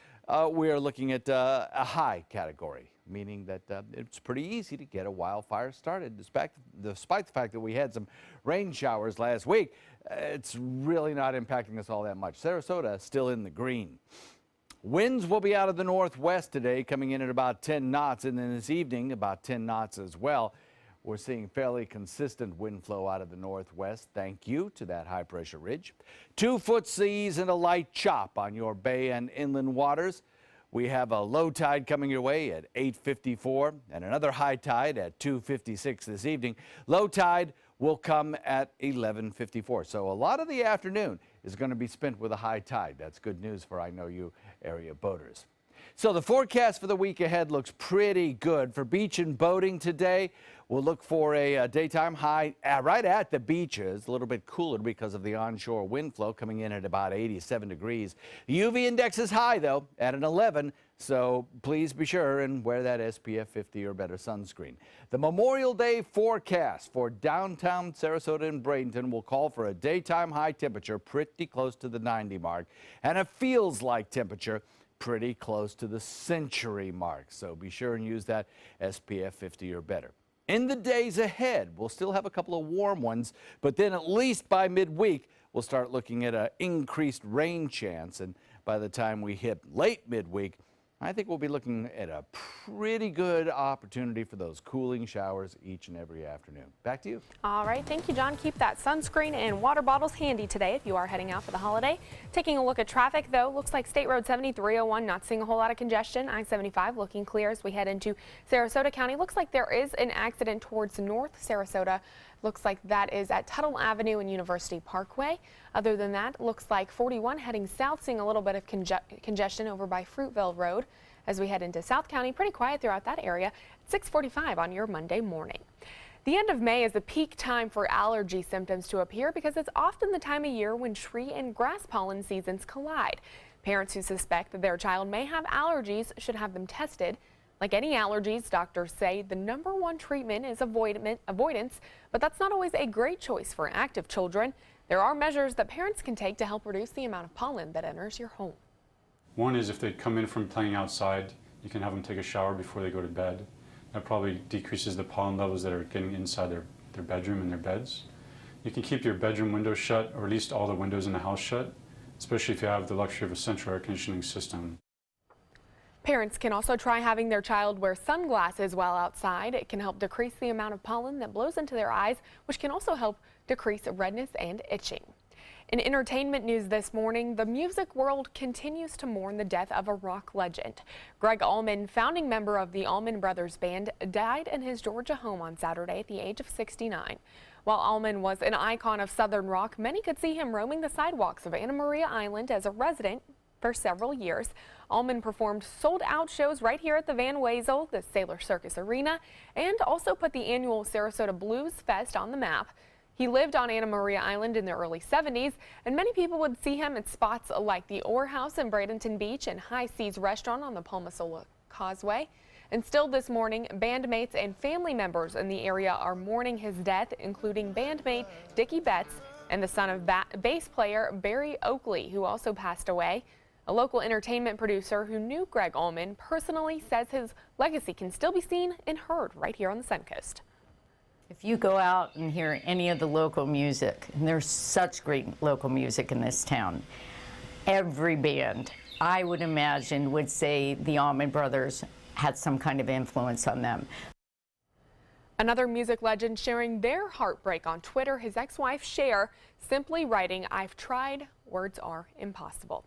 we are looking at a high category, meaning that it's pretty easy to get a wildfire started. Despite the fact that we had some rain showers last week, it's really not impacting us all that much. Sarasota is still in the green. Winds will be out of the northwest today, coming in at about 10 knots, and then this evening about 10 knots as well. We're seeing fairly consistent wind flow out of the northwest, thank you to that high pressure ridge. 2-foot seas and a light chop on your bay and inland waters. We have a low tide coming your way at 8:54 and another high tide at 2:56 this evening. Low tide will come at 11:54. So a lot of the afternoon is going to be spent with a high tide. That's good news for I know you area boaters. So the forecast for the week ahead looks pretty good. For beach and boating today, we'll look for a daytime high right at the beaches, a little bit cooler because of the onshore wind flow coming in at about 87 degrees. The UV index is high, though, at an 11, so please be sure and wear that SPF 50 or better sunscreen. The Memorial Day forecast for downtown Sarasota and Bradenton will call for a daytime high temperature pretty close to the 90 mark and a feels-like temperature pretty close to the century mark. So be sure and use that SPF 50 or better. In the days ahead, we'll still have a couple of warm ones, but then at least by midweek, we'll start looking at an increased rain chance. And by the time we hit late midweek, I think we'll be looking at a pretty good opportunity for those cooling showers each and every afternoon. Back to you. All right, thank you, John. Keep that sunscreen and water bottles handy today if you are heading out for the holiday. Taking a look at traffic, though, looks like State Road 7301 not seeing a whole lot of congestion. I-75 looking clear as we head into Sarasota County. Looks like there is an accident towards North Sarasota. Looks like that is at Tuttle Avenue and University Parkway. Other than that, looks like 41 heading south, seeing a little bit of congestion over by Fruitville Road. As we head into South County, pretty quiet throughout that area at 6:45 on your Monday morning. The end of May is the peak time for allergy symptoms to appear because it's often the time of year when tree and grass pollen seasons collide. Parents who suspect that their child may have allergies should have them tested. Like any allergies, doctors say the #1 treatment is avoidance, but that's not always a great choice for active children. There are measures that parents can take to help reduce the amount of pollen that enters your home. One is if they come in from playing outside, you can have them take a shower before they go to bed. That probably decreases the pollen levels that are getting inside their bedroom and their beds. You can keep your bedroom windows shut, or at least all the windows in the house shut, especially if you have the luxury of a central air conditioning system. Parents can also try having their child wear sunglasses while outside. It can help decrease the amount of pollen that blows into their eyes, which can also help decrease redness and itching. In entertainment news this morning, the music world continues to mourn the death of a rock legend. Greg Allman, founding member of the Allman Brothers Band, died in his Georgia home on Saturday at the age of 69. While Allman was an icon of Southern rock, many could see him roaming the sidewalks of Anna Maria Island as a resident for several years. Allman performed sold-out shows right here at the Van Wezel, the Sailor Circus Arena, and also put the annual Sarasota Blues Fest on the map. He lived on Anna Maria Island in the early 70s, and many people would see him at spots like the Orr House in Bradenton Beach and High Seas Restaurant on the Palmasola Causeway. And still this morning, bandmates and family members in the area are mourning his death, including bandmate Dickie Betts and the son of bass player Barry Oakley, who also passed away. A local entertainment producer who knew Greg Allman personally says his legacy can still be seen and heard right here on the Suncoast. If you go out and hear any of the local music, and there's such great local music in this town, every band, I would imagine, would say the Allman Brothers had some kind of influence on them. Another music legend sharing their heartbreak on Twitter, his ex-wife Cher, simply writing, "I've tried, words are impossible."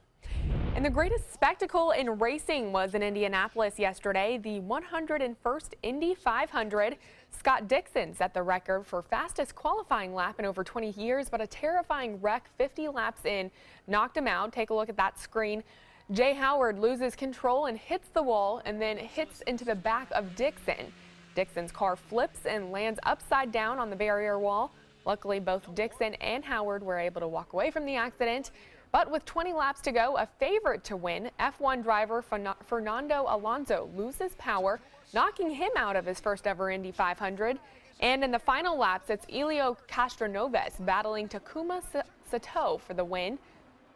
And the greatest spectacle in racing was in Indianapolis yesterday, the 101st Indy 500. Scott Dixon set the record for fastest qualifying lap in over 20 years, but a terrifying wreck 50 laps in knocked him out. Take a look at that screen. Jay Howard loses control and hits the wall and then hits into the back of Dixon. Dixon's car flips and lands upside down on the barrier wall. Luckily, both Dixon and Howard were able to walk away from the accident. But with 20 laps to go, a favorite to win, F1 driver Fernando Alonso loses power, knocking him out of his first ever Indy 500. And in the final laps, it's Elio Castroneves battling Takuma Sato for the win.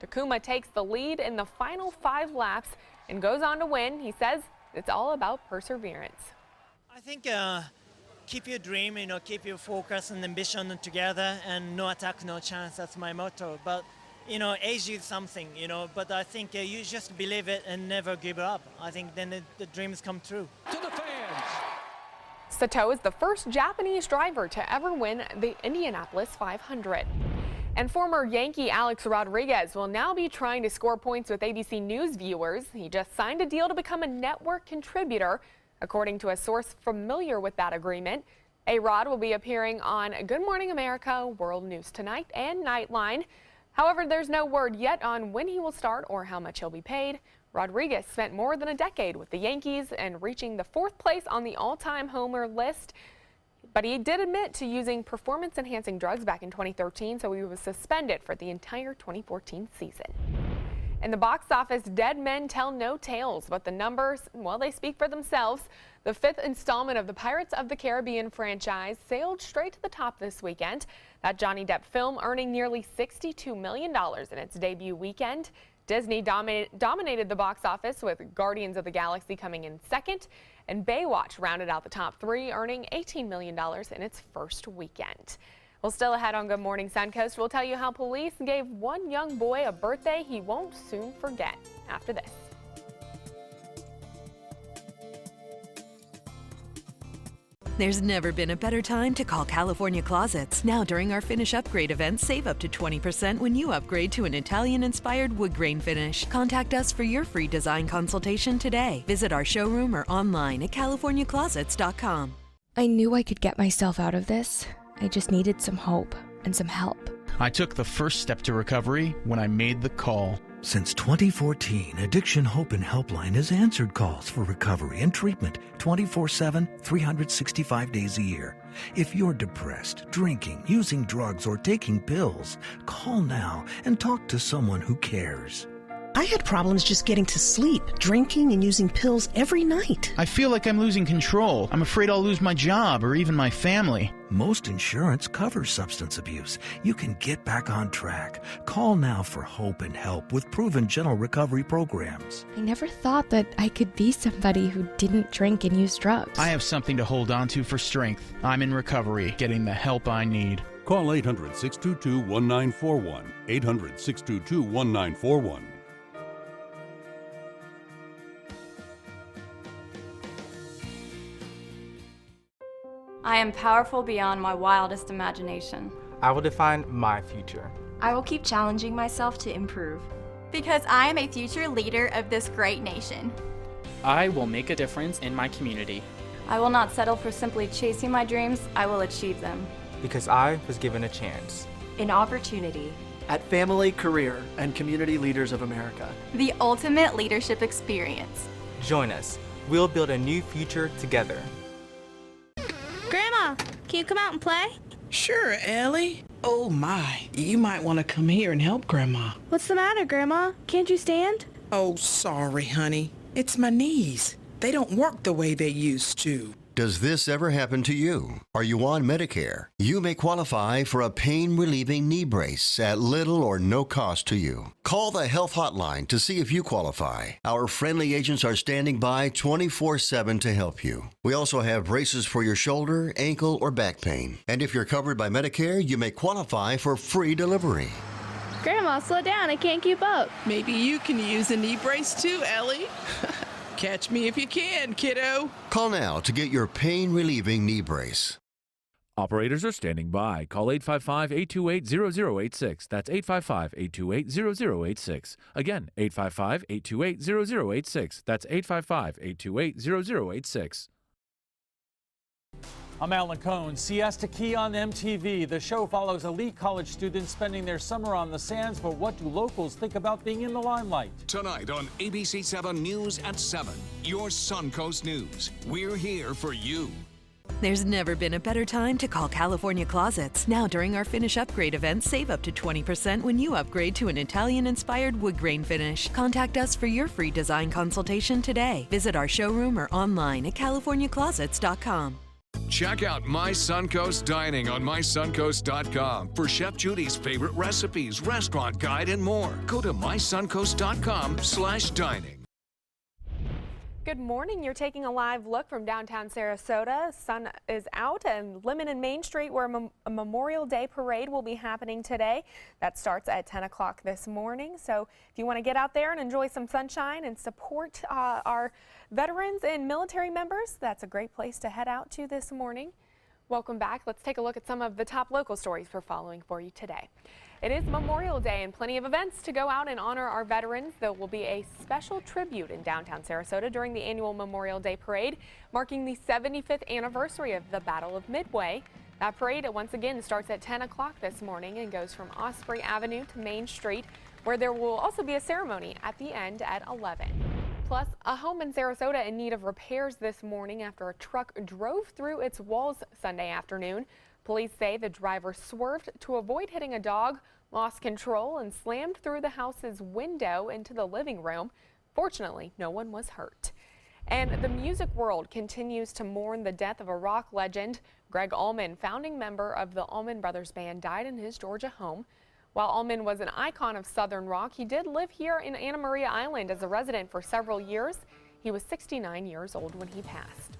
Takuma takes the lead in the final 5 laps and goes on to win. He says it's all about perseverance. I think keep your dream, keep your focus and ambition together, and no attack, no chance. That's my motto. But age is something, but I think you just believe it and never give up. I think then the dreams come true. To the fans. Sato is the first Japanese driver to ever win the Indianapolis 500. And former Yankee Alex Rodriguez will now be trying to score points with ABC News viewers. He just signed a deal to become a network contributor. According to a source familiar with that agreement, A-Rod will be appearing on Good Morning America, World News Tonight, and Nightline. However, there's no word yet on when he will start or how much he'll be paid. Rodriguez spent more than a decade with the Yankees and reaching the 4th place on the all-time homer list. But he did admit to using performance-enhancing drugs back in 2013, so he was suspended for the entire 2014 season. In the box office, Dead Men Tell No Tales, but the numbers, well, they speak for themselves. The 5th installment of the Pirates of the Caribbean franchise sailed straight to the top this weekend. That Johnny Depp film earning nearly $62 million in its debut weekend. Disney dominated the box office with Guardians of the Galaxy coming in 2nd, and Baywatch rounded out the top 3, earning $18 million in its first weekend. Well, still ahead on Good Morning Suncoast, we'll tell you how police gave one young boy a birthday he won't soon forget after this. There's never been a better time to call California Closets. Now during our finish upgrade event, save up to 20% when you upgrade to an Italian-inspired wood grain finish. Contact us for your free design consultation today. Visit our showroom or online at californiaclosets.com. I knew I could get myself out of this. I just needed some hope and some help. I took the first step to recovery when I made the call. Since 2014, Addiction Hope and Helpline has answered calls for recovery and treatment 24/7, 365 days a year. If you're depressed, drinking, using drugs, or taking pills, call now and talk to someone who cares. I had problems just getting to sleep, drinking and using pills every night. I feel like I'm losing control. I'm afraid I'll lose my job or even my family. Most insurance covers substance abuse. You can get back on track. Call now for hope and help with proven gentle recovery programs. I never thought that I could be somebody who didn't drink and use drugs. I have something to hold on to for strength. I'm in recovery, getting the help I need. Call 800-622-1941. 800-622-1941. I am powerful beyond my wildest imagination. I will define my future. I will keep challenging myself to improve. Because I am a future leader of this great nation. I will make a difference in my community. I will not settle for simply chasing my dreams, I will achieve them. Because I was given a chance. An opportunity. At Family, Career, and Community Leaders of America. The ultimate leadership experience. Join us. We'll build a new future together. Grandma, can you come out and play? Sure, Ellie. Oh my, you might want to come here and help Grandma. What's the matter, Grandma? Can't you stand? Oh, sorry, honey. It's my knees. They don't work the way they used to. Does this ever happen to you? Are you on Medicare? You may qualify for a pain-relieving knee brace at little or no cost to you. Call the Health Hotline to see if you qualify. Our friendly agents are standing by 24/7 to help you. We also have braces for your shoulder, ankle, or back pain. And if you're covered by Medicare, you may qualify for free delivery. Grandma, slow down. I can't keep up. Maybe you can use a knee brace too, Ellie. Catch me if you can, kiddo. Call now to get your pain-relieving knee brace. Operators are standing by. Call 855-828-0086. That's 855-828-0086. Again, 855-828-0086. That's 855-828-0086. I'm Alan Cohn. Siesta Key on MTV. The show follows elite college students spending their summer on the sands, but what do locals think about being in the limelight? Tonight on ABC 7 News at 7, your Suncoast News. We're here for you. There's never been a better time to call California Closets. Now during our finish upgrade event, save up to 20% when you upgrade to an Italian-inspired wood grain finish. Contact us for your free design consultation today. Visit our showroom or online at californiaclosets.com. Check out My Suncoast Dining on mysuncoast.com for Chef Judy's favorite recipes, restaurant guide, and more. Go to mysuncoast.com/dining. Good morning. You're taking a live look from downtown Sarasota. Sun is out, and Lemon and Main Street, where a Memorial Day parade will be happening today. That starts at 10 o'clock this morning. So if you want to get out there and enjoy some sunshine and support our veterans and military members, that's a great place to head out to this morning. Welcome back. Let's take a look at some of the top local stories we're following for you today. It is Memorial Day and plenty of events to go out and honor our veterans. There will be a special tribute in downtown Sarasota during the annual Memorial Day Parade, marking the 75th anniversary of the Battle of Midway. That parade once again starts at 10 o'clock this morning and goes from Osprey Avenue to Main Street, where there will also be a ceremony at the end at 11. Plus, a home in Sarasota in need of repairs this morning after a truck drove through its walls Sunday afternoon. Police say the driver swerved to avoid hitting a dog, lost control, and slammed through the house's window into the living room. Fortunately, no one was hurt. And the music world continues to mourn the death of a rock legend. Greg Allman, founding member of the Allman Brothers Band, died in his Georgia home. While Allman was an icon of Southern rock, he did live here in Anna Maria Island as a resident for several years. He was 69 years old when he passed.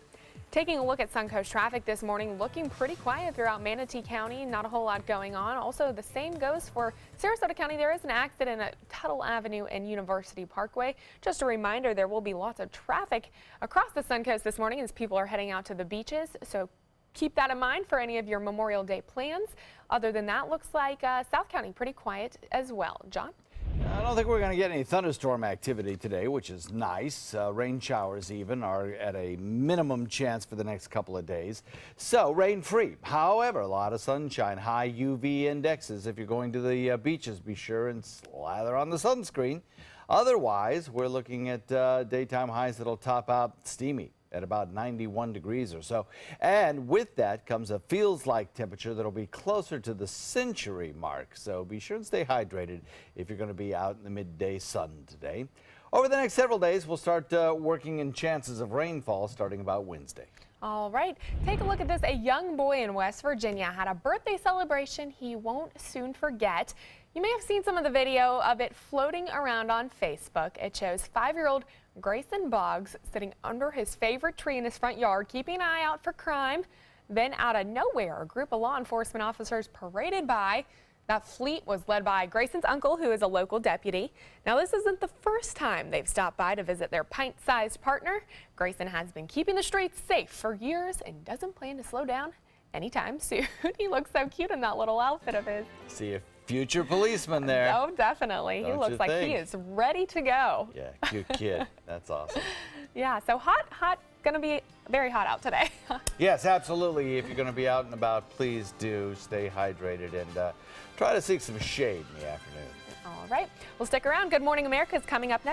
Taking a look at Suncoast traffic this morning, looking pretty quiet throughout Manatee County. Not a whole lot going on. Also, the same goes for Sarasota County. There is an accident at Tuttle Avenue and University Parkway. Just a reminder, there will be lots of traffic across the Suncoast this morning as people are heading out to the beaches. So keep that in mind for any of your Memorial Day plans. Other than that, looks like South County pretty quiet as well. John? I don't think we're going to get any thunderstorm activity today, which is nice. Rain showers even are at a minimum chance for the next couple of days. So rain-free. However, a lot of sunshine, high UV indexes. If you're going to the beaches, be sure and slather on the sunscreen. Otherwise, we're looking at daytime highs that'll top out steamy at about 91 degrees or so. And with that comes a feels-like temperature that'll be closer to the century mark. So be sure and stay hydrated if you're going to be out in the midday sun today. Over the next several days, we'll start working in chances of rainfall starting about Wednesday. All right, take a look at this. A young boy in West Virginia had a birthday celebration he won't soon forget. You may have seen some of the video of it floating around on Facebook. It shows 5-year-old Grayson Boggs sitting under his favorite tree in his front yard, keeping an eye out for crime. Then out of nowhere, a group of law enforcement officers paraded by. That fleet was led by Grayson's uncle, who is a local deputy. Now, this isn't the first time they've stopped by to visit their pint-sized partner. Grayson has been keeping the streets safe for years and doesn't plan to slow down anytime soon. He looks so cute in that little outfit of his. See a future policeman there. Oh, definitely. He looks like he is ready to go. Yeah, cute kid. That's awesome. Yeah, so hot, gonna be very hot out today. Yes, absolutely. If you're going to be out and about, please do stay hydrated and try to seek some shade in the afternoon. All right, well, stick around. Good Morning America is coming up next.